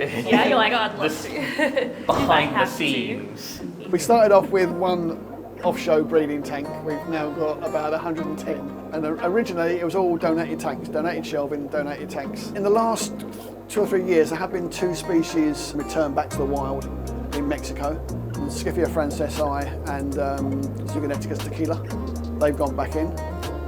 Yeah, you're like, oh, I'd love to. Behind the scenes. We started off with one off-show breeding tank. We've now got about 110. And originally it was all donated tanks, donated shelving, donated tanks. In the last 2 or 3 years, there have been 2 species returned back to the wild in Mexico. Scyphia francesi and Goodedids tequila. They've gone back in.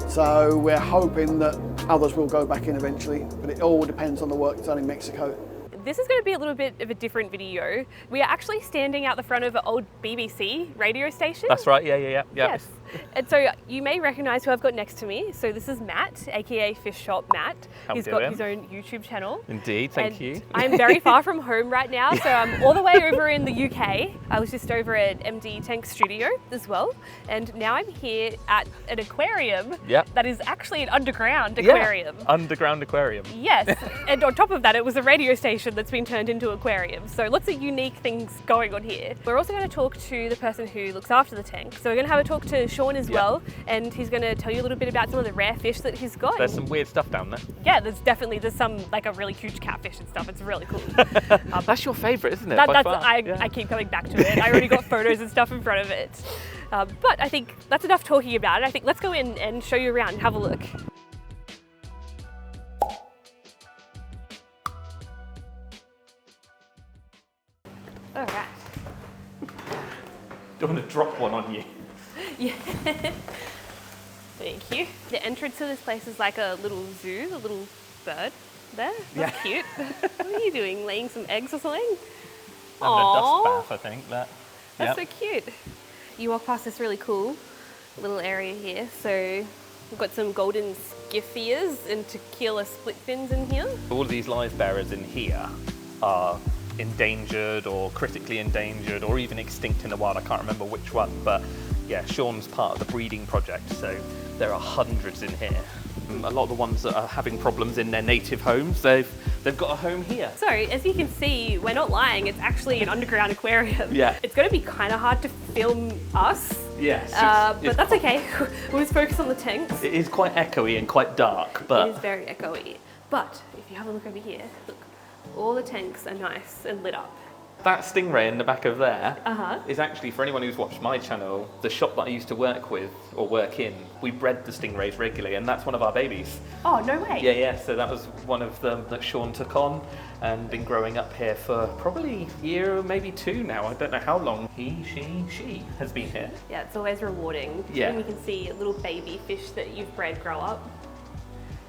So we're hoping that others will go back in eventually, but it all depends on the work done in Mexico. This is going to be a little bit of a different video. We are actually standing out the front of an old BBC radio station. That's right, yeah. Yes. And so you may recognise who I've got next to me. So this is Matt, aka Fish Shop Matt. He's got his own YouTube channel. Indeed, thank you. I'm very far from home right now, so I'm all the way over in the UK. I was just over at MD Tank Studio as well. And now I'm here at an aquarium that is actually an underground aquarium. Underground aquarium. Yes, and on top of that, it was a radio station that's been turned into an aquarium. So lots of unique things going on here. We're also going to talk to the person who looks after the tank. So we're going to have a talk to Shaun as well, and he's going to tell you a little bit about some of the rare fish that he's got. There's some weird stuff down there. Yeah, there's some like a really huge catfish and stuff. It's really cool. That's your favourite, isn't it? I keep coming back to it. I already got photos and stuff in front of it. But I think that's enough talking about it. I think let's go in and show you around and have a look. All right. Don't want to drop one on you. Yeah. Thank you. The entrance to this place is like a little zoo, a little bird there. That's cute. What are you doing? Laying some eggs or something? Having a dust bath, I think. That's so cute. You walk past this really cool little area here. So we've got some golden skiffias and tequila split fins in here. All of these Livebearers in here are endangered or critically endangered or even extinct in the wild. I can't remember which one, but yeah, Shaun's part of the breeding project, so there are hundreds in here. A lot of the ones that are having problems in their native homes, they've got a home here. So as you can see, we're not lying, it's actually an underground aquarium. Yeah. It's going to be kind of hard to film us. Yes. But that's okay. We'll just focus on the tanks. It is quite echoey and quite dark, but... It is very echoey. But if you have a look over here, look, all the tanks are nice and lit up. That stingray in the back of there is actually, for anyone who's watched my channel, the shop that I used to work with, or work in, we bred the stingrays regularly, and that's one of our babies. Oh, no way. Yeah, so that was one of them that Shaun took on, and been growing up here for probably a year, maybe 2 now. I don't know how long she has been here. Yeah, it's always rewarding. Yeah. And you can see a little baby fish that you've bred grow up.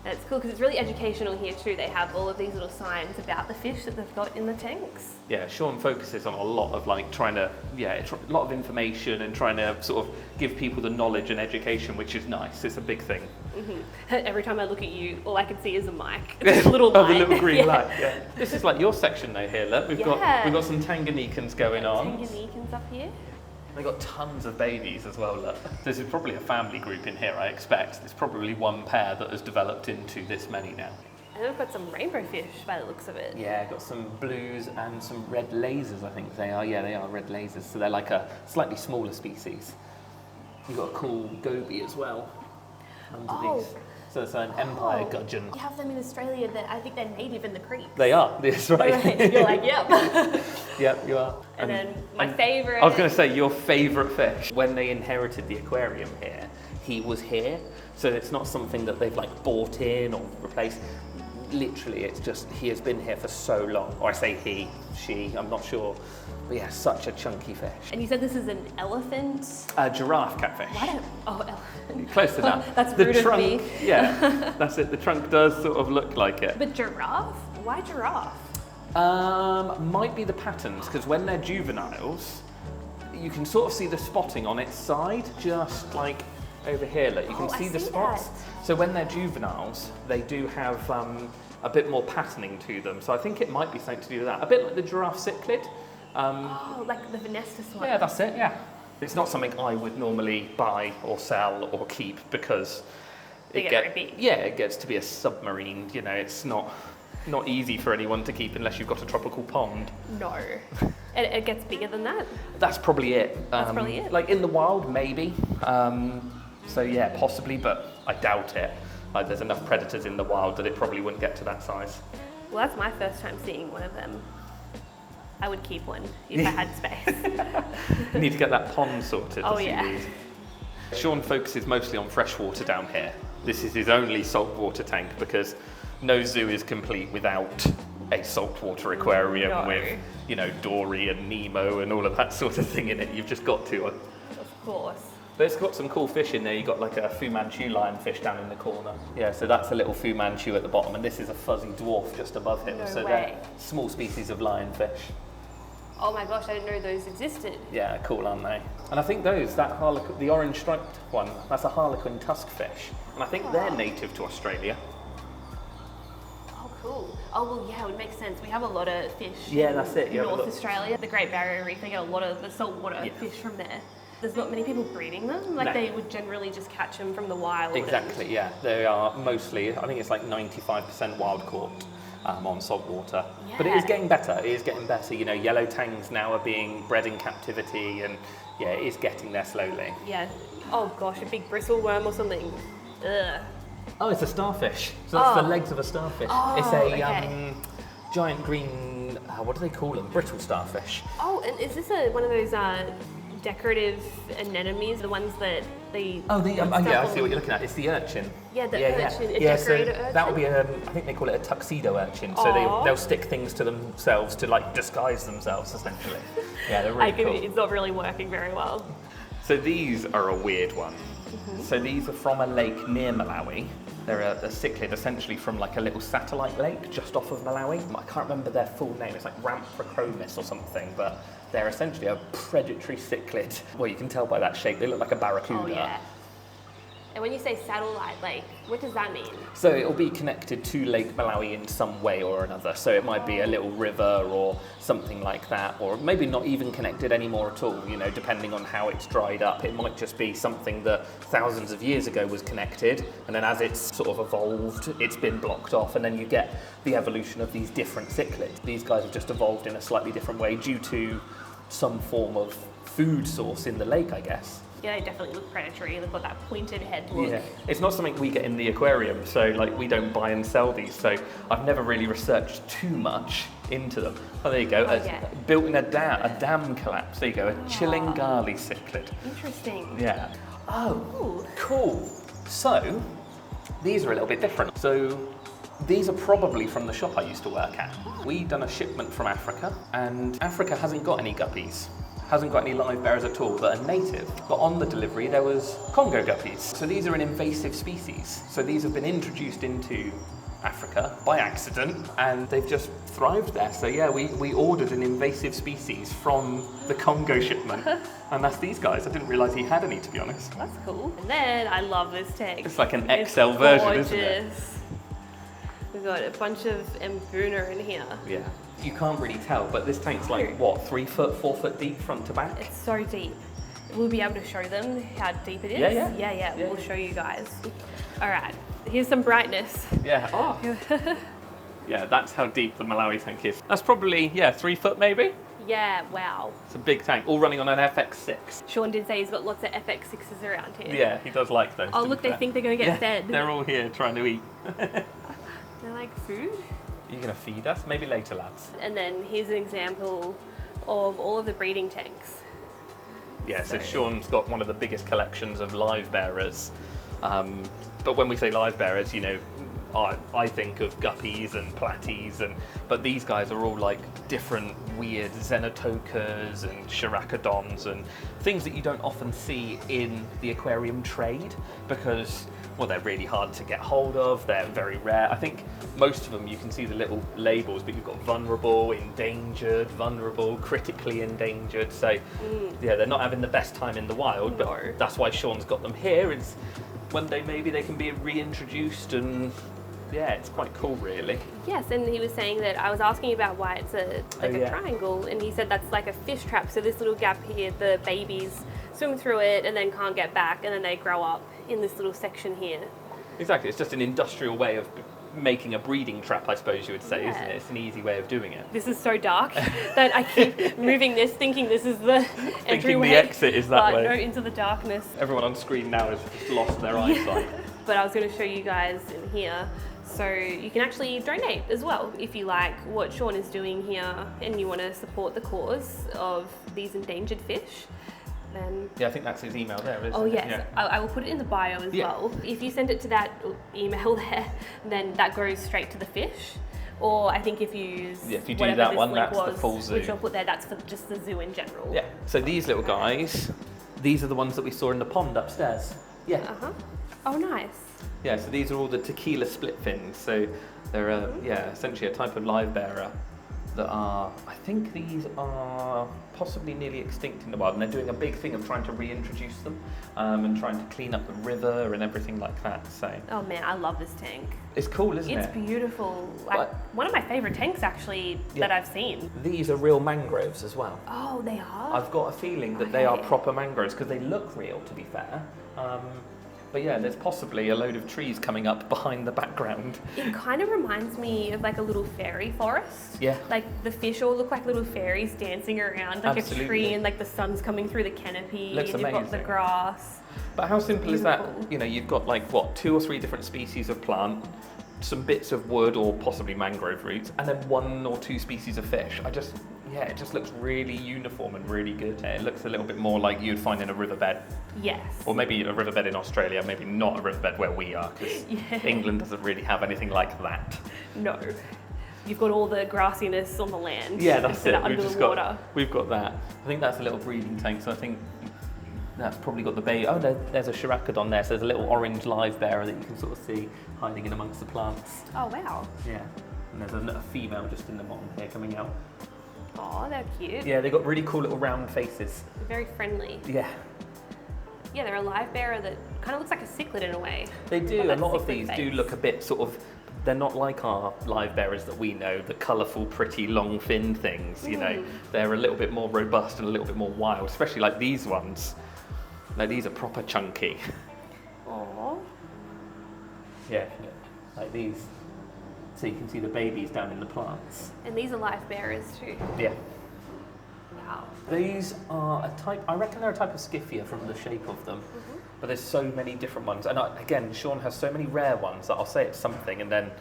And it's cool because it's really educational here too. They have all of these little signs about the fish that they've got in the tanks. Yeah, Shaun focuses on a lot of like trying to, a lot of information and trying to sort of give people the knowledge and education, which is nice. It's a big thing. Every time I look at you, all I can see is a mic. It's a little light. The little green light. Yeah. This is like your section though here. Look, we've got some Tanganyikans going on. Tanganyikans up here. They've got tons of babies as well, look. This is probably a family group in here, I expect. There's probably one pair that has developed into this many now. And we've got some rainbow fish by the looks of it. Yeah, got some blues and some red lasers, I think they are. Yeah, they are red lasers. So they're like a slightly smaller species. You've got a cool goby as well under these. So it's an empire gudgeon. You have them in Australia that I think they're native in the creek. They are, that's right. You're like, yep. Yep, you are. And then my favourite... I was going to say, your favourite fish. When they inherited the aquarium here, he was here. So it's not something that they've like bought in or replaced. Literally, it's just, he has been here for so long. Or I say he, she, I'm not sure. But yeah, such a chunky fish. And you said this is an elephant? A giraffe catfish. Elephant. Close to that. That's rude of me. Yeah, that's it. The trunk does sort of look like it. But giraffe? Why giraffe? Might be the patterns, because when they're juveniles, you can sort of see the spotting on its side, just like over here. Look, you can see the spots. That. So when they're juveniles, they do have a bit more patterning to them. So I think it might be something to do with that. A bit like the giraffe cichlid. Like the Venestus one. Yeah, that's it, yeah. It's not something I would normally buy or sell or keep because they get very big. Yeah, it gets to be a submarine, you know, it's not easy for anyone to keep unless you've got a tropical pond. No. It gets bigger than that? That's probably it. That's probably it. Like in the wild, maybe. So yeah, possibly, but I doubt it. Like there's enough predators in the wild that it probably wouldn't get to that size. Well, that's my first time seeing one of them. I would keep one if I had space. You need to get that pond sorted. Oh, to see yeah. these. Sean focuses mostly on freshwater down here. This is his only saltwater tank because no zoo is complete without a saltwater aquarium No. with, you know, Dory and Nemo and all of that sort of thing in it. You've just got to. Of course. But it's got some cool fish in there. You've got like a Fu Manchu lionfish down in the corner. Yeah, so that's a little Fu Manchu at the bottom, and this is a fuzzy dwarf just above him. No so way. they're small species of lionfish. Oh my gosh, I didn't know those existed. Yeah, cool, aren't they? And I think the orange striped one, that's a harlequin tuskfish. And I think they're native to Australia. Oh, cool. Oh, well, yeah, it would make sense. We have a lot of fish Yeah, in that's it. You have a North lot. Australia. The Great Barrier Reef, they get a lot of the saltwater Yeah. fish from there. There's not many people breeding them. Like, No. they would generally just catch them from the wild. Exactly, yeah. They are mostly, I think it's like 95% wild caught on salt water. But it is Yeah. getting better. It is getting better. You know, yellow tangs now are being bred in captivity, and yeah, it is getting there slowly. Yeah. Oh gosh, a big bristleworm or something. Ugh. Oh, it's a starfish. So that's the Oh. legs of a starfish. Oh, It's a okay. giant green, what do they call them? Brittle starfish. Oh, and is this one of those decorative anemones, the ones that they... Oh, stuff yeah, I see on- what you're looking at. It's the urchin. Yeah, the urchin, a Yeah, so decorated urchin? that would be, I think they call it a tuxedo urchin. So Aw. they'll stick things to themselves to like disguise themselves, essentially. Yeah, they're really cool. It's not really working very well. So these are a weird one. Mm-hmm. So these are from a lake near Malawi. They're a cichlid, essentially from like a little satellite lake just off of Malawi. I can't remember their full name. It's like Ramphrochromis or something, but they're essentially a predatory cichlid. Well, you can tell by that shape. They look like a barracuda. Oh, yeah. And when you say satellite lake, what does that mean? So it'll be connected to Lake Malawi in some way or another. So it might be a little river or something like that, or maybe not even connected anymore at all, you know, depending on how it's dried up. It might just be something that thousands of years ago was connected, and then as it's sort of evolved, it's been blocked off, and then you get the evolution of these different cichlids. These guys have just evolved in a slightly different way due to some form of food source in the lake, I guess. Yeah, they definitely look predatory. They've got that pointed head look. Yeah, it's not something we get in the aquarium, so like we don't buy and sell these, so I've never really researched too much into them. Oh, there you go, yeah. built in a dam collapse. There you go, a Chillingali cichlid. Interesting. Yeah. Oh, Ooh. cool. So, these are a little bit different. So, these are probably from the shop I used to work at. We'd done a shipment from Africa, and Africa hasn't got any guppies. Hasn't got any live bearers at all, but are native. But on the delivery, there was Congo guppies. So these are an invasive species. So these have been introduced into Africa by accident, and they've just thrived there. So yeah, we ordered an invasive species from the Congo shipment, and that's these guys. I didn't realise he had any, to be honest. That's cool. And then I love this tank. It's like an It's XL version, isn't it? gorgeous. We've got a bunch of Mbuna in here. Yeah. You can't really tell, but this tank's like, what, 3 foot, 4 foot deep front to back? It's so deep. We'll be able to show them how deep it is. Yeah. Yeah, Yeah. we'll show you guys. All right, here's some brightness. Yeah. Oh. Yeah, that's how deep the Malawi tank is. That's probably, 3 foot maybe? Yeah, wow. It's a big tank, all running on an FX6. Sean did say he's got lots of FX6s around here. Yeah, he does like those. Oh, to be look, they fair. think they're going to get fed. They're all here trying to eat. They're like food. You're going to feed us? Maybe later, lads. And then here's an example of all of the breeding tanks. Yeah, so So- Sean's got one of the biggest collections of Livebearers. But when we say Livebearers, you know, I think of guppies and platies, but these guys are all like different weird xenotokas and chiracodons and things that you don't often see in the aquarium trade because, well, they're really hard to get hold of, they're very rare. I think most of them you can see the little labels, but you've got vulnerable, endangered, vulnerable, critically endangered. So yeah, they're not having the best time in the wild, but No. that's why Sean's got them here. It's one day maybe they can be reintroduced, and yeah, it's quite cool really. Yes, and he was saying that I was asking about why it's a yeah. triangle, and he said that's like a fish trap. So this little gap here, the babies swim through it and then can't get back, and then they grow up in this little section here. Exactly, it's just an industrial way of making a breeding trap, I suppose you would say, isn't Yeah. it? It's an easy way of doing it. This is so dark that I keep moving this, thinking this is the entryway. the exit is that but way. no, into the darkness. Everyone on screen now has just lost their eyesight. But I was going to show you guys in here So you can actually donate as well if you like what Shaun is doing here and you want to support the cause of these endangered fish. Then Yeah, I think that's his email there, isn't oh it? yes, Yeah. I will put it in the bio as well. If you send it to that email there, then that goes straight to the fish. Or I think if you use If you do whatever that this one, link that's the was, full zoo. which I'll put there, that's for just the zoo in general. Yeah. So these little guys, these are the ones that we saw in the pond upstairs. Yeah. Uh-huh. Oh, nice. Yeah, so these are all the tequila split fins. So they're essentially a type of Livebearer that are, I think these are possibly nearly extinct in the wild, and they're doing a big thing of trying to reintroduce them and trying to clean up the river and everything like that. So Oh man, I love this tank. it's cool, isn't It's it? beautiful. Like But- one of my favourite tanks actually that Yeah. I've seen. These are real mangroves as well. Oh, they are? I've got a feeling that they are Okay. proper mangroves because they look real, to be fair. But yeah, there's possibly a load of trees coming up behind the background. It kind of reminds me of like a little fairy forest. Yeah. Like the fish all look like little fairies dancing around like a Absolutely. tree, and like the sun's coming through the canopy, Looks and you've got the amazing. grass. But how simple is that? Beautiful. You know, you've got like what, 2 or 3 different species of plant, some bits of wood or possibly mangrove roots, and then 1 or 2 species of fish. It just looks really uniform and really good. It looks a little bit more like you'd find in a riverbed, Yes. or maybe a riverbed in Australia, maybe not a riverbed where we are, because Yeah. England doesn't really have anything like that. No. You've got all the grassiness on the land. Yeah, that's instead it. of under We've just the water. we've got that. I think that's a little breeding tank, so I think that's probably got the baby. Oh, there's a Chiracodon there, so there's a little orange Livebearer that you can sort of see hiding in amongst the plants. Oh wow. Yeah, and there's a female just in the bottom here coming out. Oh, they're cute. Yeah, they've got really cool little round faces. Very friendly. Yeah, Yeah, they're a Livebearer that kind of looks like a cichlid in a way. they Got do. A that lot of cichlid these do face. look a bit sort of. They're not like our Livebearers that we know, the colourful, pretty, long fin things. You know, they're a little bit more robust and a little bit more wild, especially like these ones. Like these are proper chunky. Aww. Yeah, like these. So you can see the babies down in the plants. And these are Livebearers too. Yeah. Wow. These are a type, I reckon they're a type of Skiffia from the shape of them. But there's so many different ones. And again, Shaun has so many rare ones that I'll say it's something and then,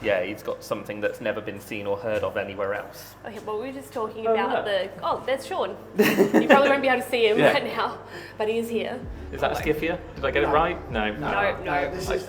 yeah, he's got something that's never been seen or heard of anywhere else. Okay, well, we were just talking Oh, about yeah. there's Shaun. You probably won't be able to see him Yeah. right now, but he is here. Is that a Skiffia? Did I get it right? No. No. This is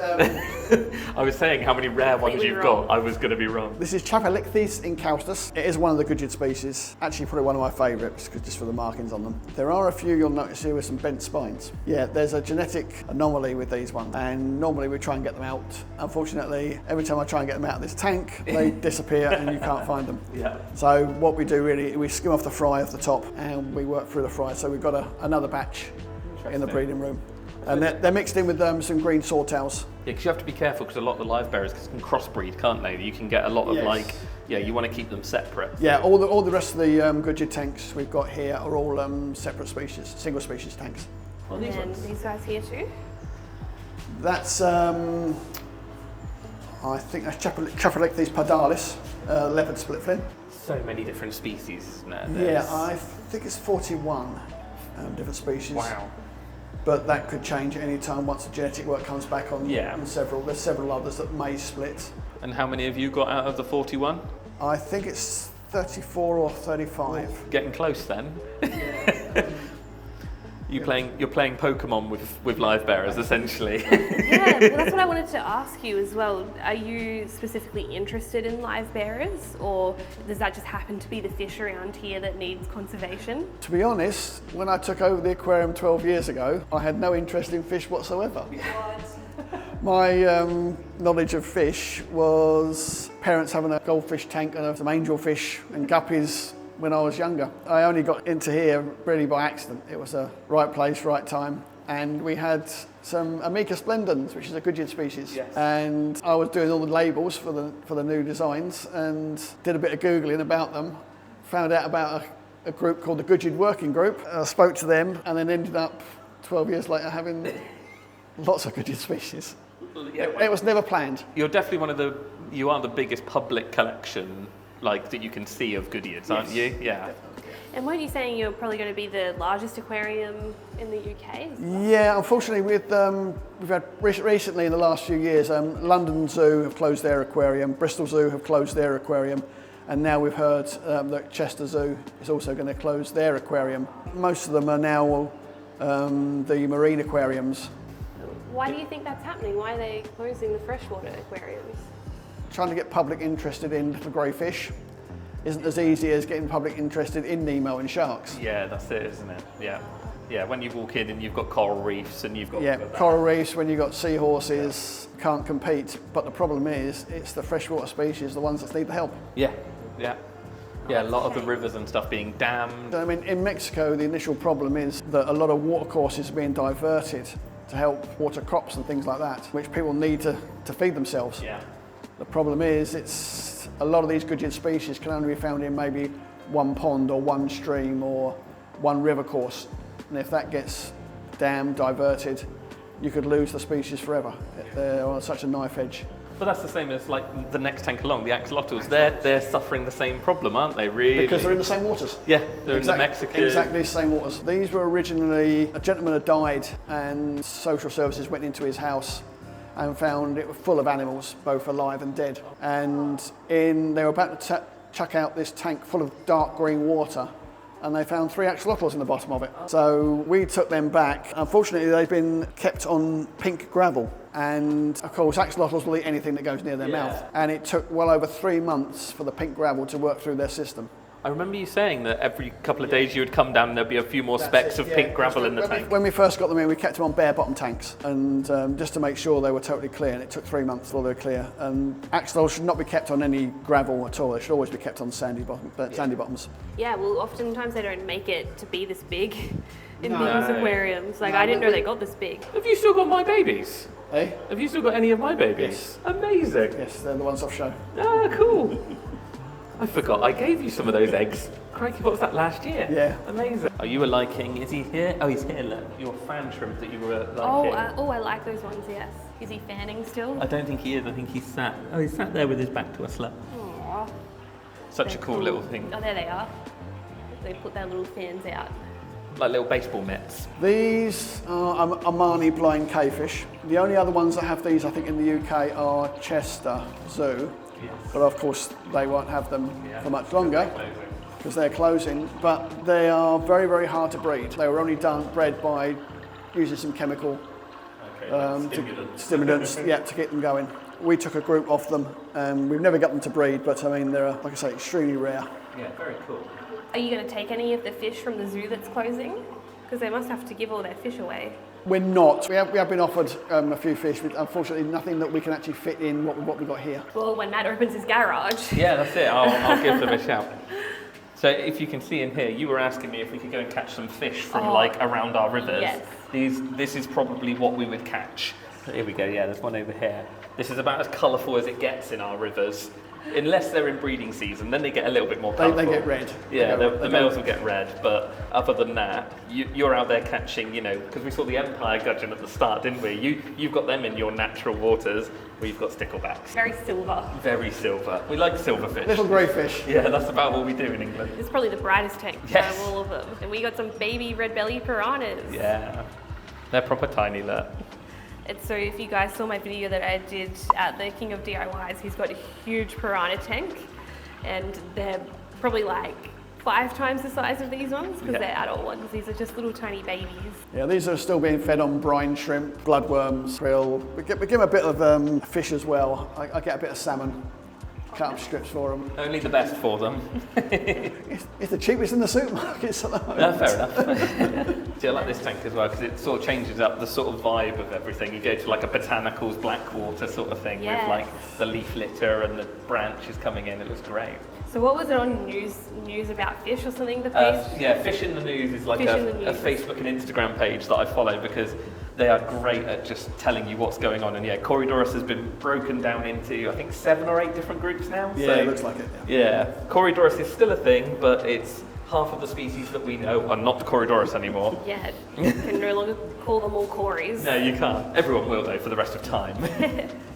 I was saying how many rare ones Completely you've wrong. got. I was going to be wrong. This is Tropiquaria incaustus. It is one of the Goodedids species. Actually, probably one of my favourites, just for the markings on them. There are a few you'll notice here with some bent spines. Yeah, there's a genetic anomaly with these ones, and normally we try and get them out. Unfortunately, every time I try and get them out of this tank, they disappear and you can't find them. Yeah. So what we do really, we skim off the fry off the top and we work through the fry. So we've got another batch in the breeding room. And they're mixed in with some green swordtails. Yeah, because you have to be careful because a lot of the Livebearers can crossbreed, can't they? You can get a lot of Yes. you want to keep them separate. Yeah, all the rest of the Goodedid tanks we've got here are all separate species, single species tanks. Well, And these then ones. these guys here too. That's, I think that's Tropiquaria pardalis, leopard split fin. So many different species, isn't there? Yeah, There's- I think it's 41 different species. Wow. But that could change at any time once the genetic work comes back on, Yeah. on several. There's several others that may split. And how many have you got out of the 41? I think it's 34 or 35. Getting close then. You're playing Pokemon with Livebearers essentially. Yeah, well, that's what I wanted to ask you as well. Are you specifically interested in Livebearers, or does that just happen to be the fish around here that needs conservation? To be honest, when I took over the aquarium 12 years ago, I had no interest in fish whatsoever. My knowledge of fish was parents having a goldfish tank and some angelfish and guppies when I was younger. I only got into here really by accident. It was a right place, right time. And we had some Amica splendens, which is a Goodedid species. Yes. And I was doing all the labels for the new designs and did a bit of Googling about them. Found out about a group called the Goodedid Working Group. I spoke to them and then ended up 12 years later having lots of Goodedid species. It was never planned. You're definitely you are the biggest public collection that you can see of Goodedids, aren't you? Yeah. And weren't you saying you're probably going to be the largest aquarium in the UK? Yeah, unfortunately, we've had recently in the last few years, London Zoo have closed their aquarium, Bristol Zoo have closed their aquarium, and now we've heard that Chester Zoo is also going to close their aquarium. Most of them are now the marine aquariums. Why do you think that's happening? Why are they closing the freshwater aquariums? Trying to get public interested in little grey fish isn't as easy as getting public interested in Nemo and sharks. Yeah, that's it, isn't it? Yeah. Yeah, when you walk in and you've got coral reefs and you've got... Yeah, coral reefs, when you've got seahorses, can't compete. But the problem is, it's the freshwater species, the ones that need the help. Yeah, yeah. Yeah, a lot of the rivers and stuff being dammed. I mean, in Mexico, the initial problem is that a lot of water courses are being diverted to help water crops and things like that, which people need to feed themselves. Yeah. The problem is, it's a lot of these Goodedids species can only be found in maybe one pond or one stream or one river course. And if that gets dammed, diverted, you could lose the species forever. They're on such a knife edge. But that's the same as like the next tank along, the axolotls. They're suffering the same problem, aren't they, really? Because they're in the same waters. Yeah, they're in the Mexican... Exactly the same waters. These were originally, a gentleman had died and social services went into his house and found it was full of animals, both alive and dead. And they were about to chuck out this tank full of dark green water, and they found 3 axolotls in the bottom of it. So we took them back. Unfortunately, they've been kept on pink gravel. And of course, axolotls will eat anything that goes near their mouth. And it took well over 3 months for the pink gravel to work through their system. I remember you saying that every couple of days you would come down and there'd be a few more specks of pink gravel in the tank. When we first got them in, we kept them on bare bottom tanks, and just to make sure they were totally clear, and it took 3 months before they were clear. And axolotls should not be kept on any gravel at all. They should always be kept on sandy bottoms. Yeah, well, oftentimes they don't make it to be this big in these aquariums. Like, I didn't know they got this big. Have you still got my babies? Eh? Have you still got any of my babies? Yes. Amazing. Yes, they're the ones I've shown. Ah, cool. I forgot I gave you some of those eggs. Crikey, what was that, last year? Yeah. Amazing. Are you liking, is he here? Oh, he's here, look. Your fan shrimp that you were liking. I like those ones, yes. Is he fanning still? I don't think he is. I think he's sat. Oh, he's sat there with his back to us, look. Aww. Such a cool little thing. Oh, there they are. They put their little fans out. Like little baseball mitts. These are Omani blind cavefish. The only other ones that have these, I think, in the UK are Chester Zoo. Yes. But of course, they won't have them for much longer because they're closing. But they are very, very hard to breed. They were only bred by using some chemical stimulants, to get them going. We took a group of them, and we've never got them to breed. But I mean, they're, like I say, extremely rare. Yeah, very cool. Are you going to take any of the fish from the zoo that's closing? Because they must have to give all their fish away. We're not. We have been offered a few fish, but unfortunately nothing that we can actually fit in what we've got here. Well, when Matt opens his garage. Yeah, that's it. I'll give them a shout. So if you can see in here, you were asking me if we could go and catch some fish from like around our rivers. Yes. This is probably what we would catch. Here we go. Yeah, there's one over here. This is about as colourful as it gets in our rivers. Unless they're in breeding season, then they get a little bit more colourful. They get red. Yeah, the males will get red, but other than that, you're out there catching, because we saw the Empire gudgeon at the start, didn't we? You've got them in your natural waters, we've got sticklebacks. Very silver. Very silver. We like silverfish. Little grey fish. Yeah, that's about what we do in England. It's probably the brightest tank out of all of them. And we got some baby red belly piranhas. Yeah, they're proper tiny, look. And so if you guys saw my video that I did at the King of DIYs, he's got a huge piranha tank, and they're probably like 5 times the size of these ones because they're adult ones. These are just little tiny babies. Yeah, these are still being fed on brine shrimp, bloodworms, krill. We give them a bit of fish as well. I get a bit of salmon. Cut up strips for them. Only the best for them. It's the cheapest in the supermarkets at the moment. No, fair enough. See, I like this tank as well because it sort of changes up the sort of vibe of everything. You go to like a botanicals Blackwater sort of thing with like the leaf litter and the branches coming in. It looks great. So what was it on news about fish or something? The page? Yeah, Fish in the News is like a Facebook and Instagram page that I follow because they are great at just telling you what's going on. And yeah, Corydoras has been broken down into, I think, 7 or 8 different groups now. Yeah, so, it looks like it. Yeah, Corydoras is still a thing, but it's half of the species that we know are not Corydoras anymore. Yeah, you can no longer call them all Corys. No, you can't. Everyone will, though, for the rest of time.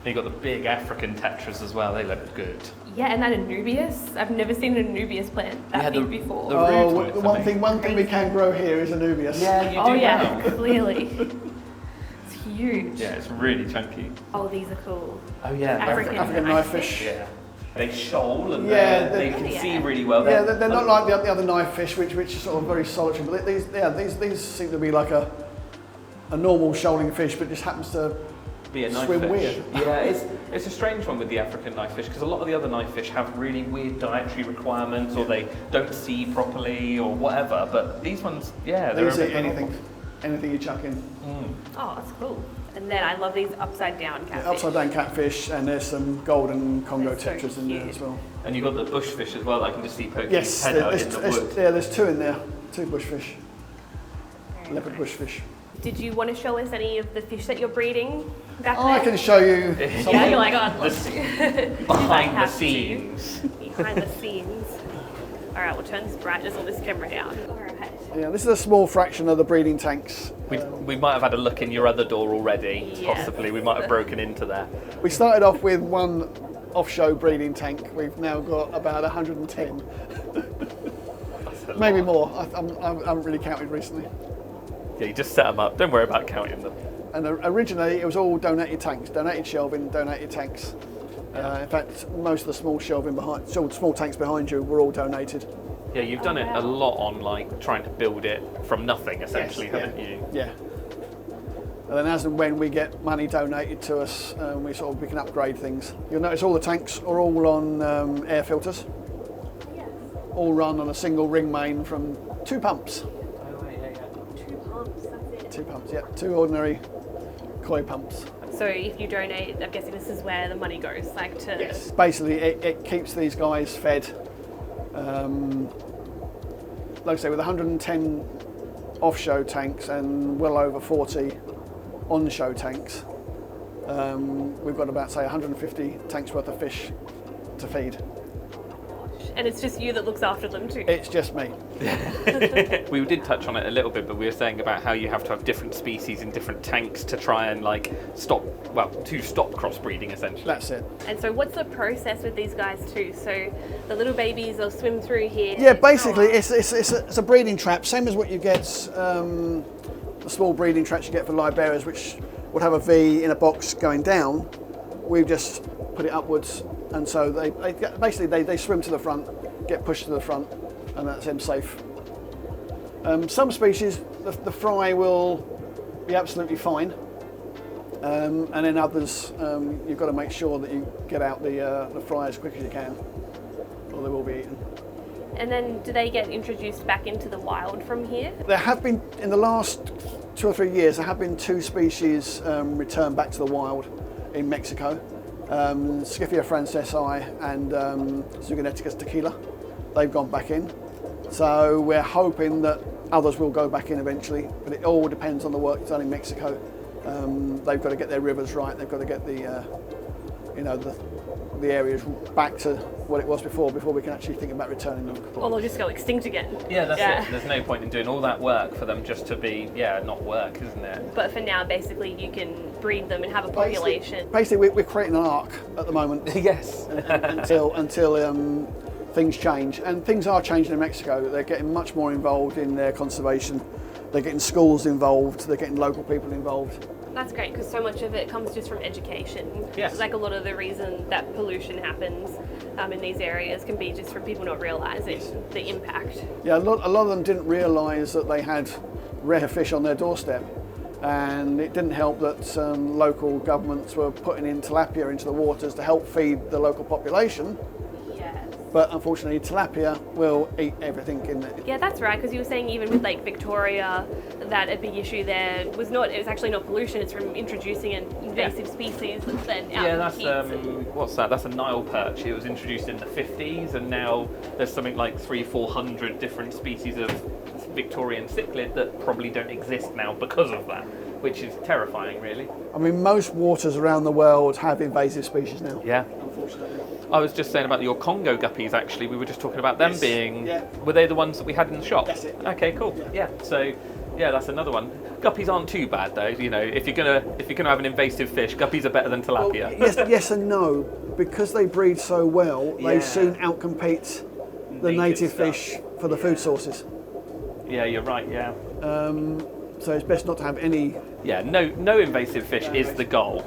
You've got the big African tetras as well, they look good. Yeah, and that Anubias. I've never seen an Anubias plant that big before. The one thing we can grow here is Anubias. Yeah, you do. Oh yeah, clearly. It's huge. Yeah, it's really chunky. Oh, these are cool. Oh yeah, African knifefish. Yeah. They shoal and they can see really well. Yeah, they're not like the other knifefish, which are sort of very solitary. But these seem to be like a normal shoaling fish, but just happens to be a knife swim fish. weird. Yeah, it's a strange one with the African knifefish because a lot of the other knifefish have really weird dietary requirements, or they don't see properly, or whatever. But these ones, yeah, they're eat anything you chuck in. Oh, that's cool. And then I love these upside down catfish. Yeah, upside down catfish, and there's some golden Congo They're so tetras in there as well. And you've got the bushfish as well. I can just see poking his head out in the wood. There's two in there, two bushfish, leopard bushfish. Did you want to show us any of the fish that you're breeding back there? I can show you. Yeah, you're like, oh, I'd love to. Behind the scenes. Behind the scenes. All right, we'll turn this brightness on this camera down. All right. Yeah, this is a small fraction of the breeding tanks. We might have had a look in your other door already, possibly. We might have broken into there. We started off with one off-show breeding tank. We've now got about 110. Maybe more. I haven't really counted recently. Yeah, you just set them up. Don't worry about counting them. And originally it was all donated tanks, donated shelving, donated tanks. In fact, most of the small small tanks behind you were all donated. Yeah, you've done it a lot on like trying to build it from nothing, essentially, haven't you? Yeah. And then as and when we get money donated to us, we can upgrade things. You'll notice all the tanks are all on air filters. Yes. All run on a single ring main from 2 pumps. Two pumps, that's it. 2 pumps, yeah. 2 ordinary koi pumps. So if you donate, I'm guessing this is where the money goes, like to... Yes. Basically, it keeps these guys fed. Like I say, with 110 off-show tanks and well over 40 on-show tanks, we've got about, say, 150 tanks worth of fish to feed. And it's just you that looks after them too? It's just me. We did touch on it a little bit, but we were saying about how you have to have different species in different tanks to try and stop crossbreeding, essentially. That's it. And so what's the process with these guys too? So the little babies, they'll swim through here? Yeah, basically it's a breeding trap, same as what you get, the small breeding traps you get for Livebearers, which would have a V in a box going down. We've just put it upwards, and so they swim to the front, get pushed to the front, and that's them safe. Some species, the fry will be absolutely fine, and then others, you've got to make sure that you get out the fry as quick as you can, or they will be eaten. And then do they get introduced back into the wild from here? There have been, in the last 2 or 3 years, there have been 2 species returned back to the wild in Mexico. Scyphia francesi and Zoogoneticus tequila. They've gone back in. So we're hoping that others will go back in eventually, but it all depends on the work done in Mexico. They've got to get their rivers right, they've got to get the areas back to what it was before we can actually think about returning them. Or they'll just go extinct again. Yeah, that's it. There's no point in doing all that work for them just to be, not work, isn't it? But for now, basically, you can breed them and have a population. Basically, we're creating an ark at the moment. Yes. until things change. And things are changing in Mexico. They're getting much more involved in their conservation. They're getting schools involved. They're getting local people involved. That's great, because so much of it comes just from education. Yes. Like a lot of the reason that pollution happens in these areas can be just from people not realising the impact. Yeah, a lot of them didn't realise that they had rare fish on their doorstep, and it didn't help that local governments were putting in tilapia into the waters to help feed the local population. But unfortunately, tilapia will eat everything in there. Yeah, that's right, because you were saying even with Lake Victoria, that a big issue there it was actually not pollution, it's from introducing an invasive species that's then out in the heat. What's that? That's a Nile perch. It was introduced in the 50s, and now there's something like 300-400 different species of Victorian cichlid that probably don't exist now because of that. which is terrifying, really. I mean, most waters around the world have invasive species now. Yeah. Unfortunately. I was just saying about your Congo guppies, actually. We were just talking about them being... Yeah. Were they the ones that we had in the shop? That's it. Okay, cool. Yeah. So, yeah, that's another one. Guppies aren't too bad, though. You know, if you're gonna have an invasive fish, guppies are better than tilapia. Well, yes and no. Because they breed so well, they Yeah. soon outcompete the native stuff. fish for the food sources. Yeah, you're right. Yeah. So it's best not to have any. Yeah. No invasive fish is the goal.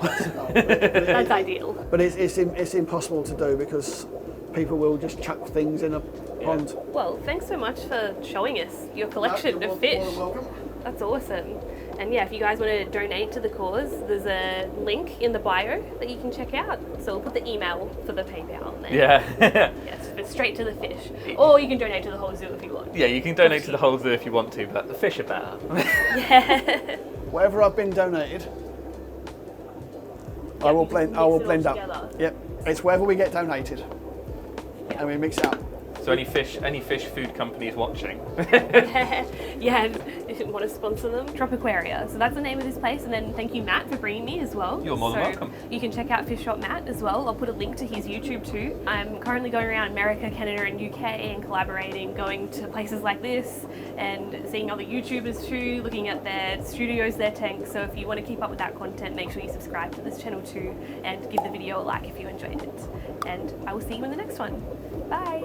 That's ideal. But it's impossible to do because people will just chuck things in a pond. Well, thanks so much for showing us your collection of fish. Welcome. That's awesome. And yeah, if you guys want to donate to the cause, there's a link in the bio that you can check out. So we'll put the email for the PayPal on there. Yeah. Yes, but straight to the fish. Or you can donate to the whole zoo if you want. Yeah, you can donate to the whole zoo if you want to, but the fish are better. Yeah. Whatever I've been donated, I will blend. mix I will it all blend up. together. Yep, it's whatever we get donated, and we mix it up. So any fish food companies watching? Yeah, if you want to sponsor them, Tropiquaria. So that's the name of this place. And then thank you, Matt, for bringing me as well. You're more than welcome. You can check out Fish Shop Matt as well. I'll put a link to his YouTube too. I'm currently going around America, Canada and UK and collaborating, going to places like this and seeing other YouTubers too, looking at their studios, their tanks. So if you want to keep up with that content, make sure you subscribe to this channel too and give the video a like if you enjoyed it. And I will see you in the next one. Bye.